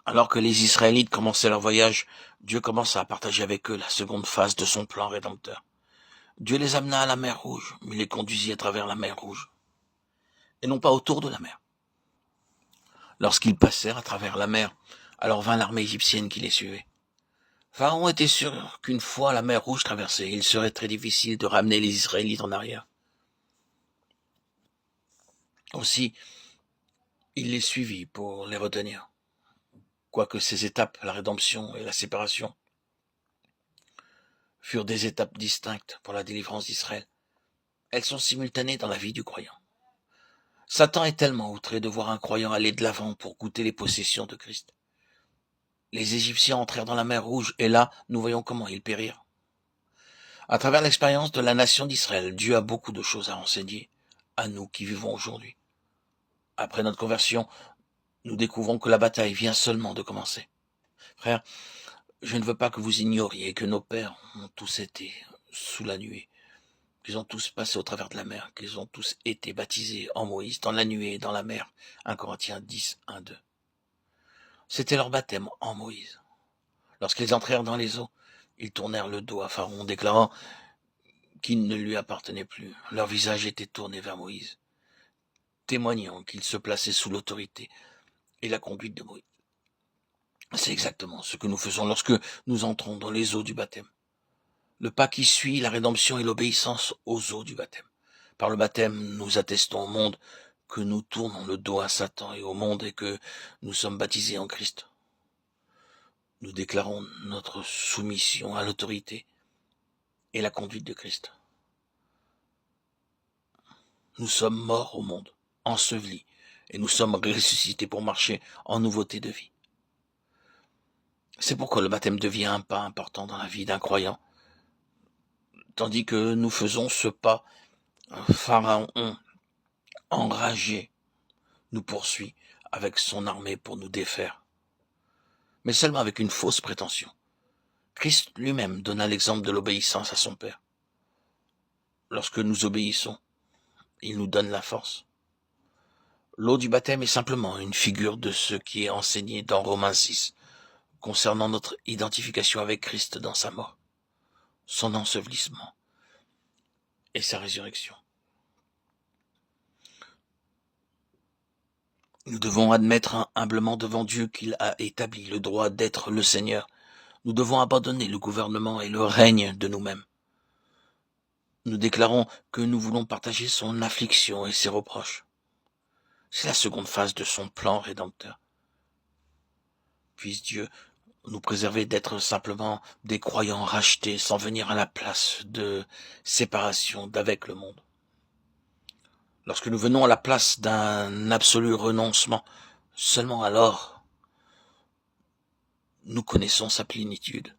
Alors que les Israélites commençaient leur voyage, Dieu commença à partager avec eux la seconde phase de son plan rédempteur. Dieu les amena à la mer Rouge, mais les conduisit à travers la mer Rouge, et non pas autour de la mer. Lorsqu'ils passèrent à travers la mer, alors vint l'armée égyptienne qui les suivait. Pharaon était sûr qu'une fois la mer Rouge traversée, il serait très difficile de ramener les Israélites en arrière. Aussi, il les suivit pour les retenir. Quoique ces étapes, la rédemption et la séparation, furent des étapes distinctes pour la délivrance d'Israël, elles sont simultanées dans la vie du croyant. Satan est tellement outré de voir un croyant aller de l'avant pour goûter les possessions de Christ. Les Égyptiens entrèrent dans la mer Rouge, et là, nous voyons comment ils périrent. À travers l'expérience de la nation d'Israël, Dieu a beaucoup de choses à enseigner à nous qui vivons aujourd'hui. Après notre conversion, nous découvrons que la bataille vient seulement de commencer. Frères, je ne veux pas que vous ignoriez que nos pères ont tous été sous la nuée, qu'ils ont tous passé au travers de la mer, qu'ils ont tous été baptisés en Moïse, dans la nuée et dans la mer. 1 Corinthiens 10, 1, 2. C'était leur baptême en Moïse. Lorsqu'ils entrèrent dans les eaux, ils tournèrent le dos à Pharaon, déclarant qu'il ne lui appartenait plus. Leur visage était tourné vers Moïse, témoignant qu'ils se plaçaient sous l'autorité et la conduite de Moïse. C'est exactement ce que nous faisons lorsque nous entrons dans les eaux du baptême. Le pas qui suit la rédemption est l'obéissance aux eaux du baptême. Par le baptême, nous attestons au monde que nous tournons le dos à Satan et au monde et que nous sommes baptisés en Christ. Nous déclarons notre soumission à l'autorité et la conduite de Christ. Nous sommes morts au monde, ensevelis, et nous sommes ressuscités pour marcher en nouveauté de vie. C'est pourquoi le baptême devient un pas important dans la vie d'un croyant. Tandis que nous faisons ce pas, Pharaon, enragé, nous poursuit avec son armée pour nous défaire. Mais seulement avec une fausse prétention. Christ lui-même donna l'exemple de l'obéissance à son Père. Lorsque nous obéissons, il nous donne la force. L'eau du baptême est simplement une figure de ce qui est enseigné dans Romains 6, concernant notre identification avec Christ dans sa mort, son ensevelissement et sa résurrection. Nous devons admettre humblement devant Dieu qu'il a établi le droit d'être le Seigneur. Nous devons abandonner le gouvernement et le règne de nous-mêmes. Nous déclarons que nous voulons partager son affliction et ses reproches. C'est la seconde phase de son plan rédempteur. Puisse Dieu nous préserver d'être simplement des croyants rachetés sans venir à la place de séparation d'avec le monde. Lorsque nous venons à la place d'un absolu renoncement, seulement alors nous connaissons sa plénitude.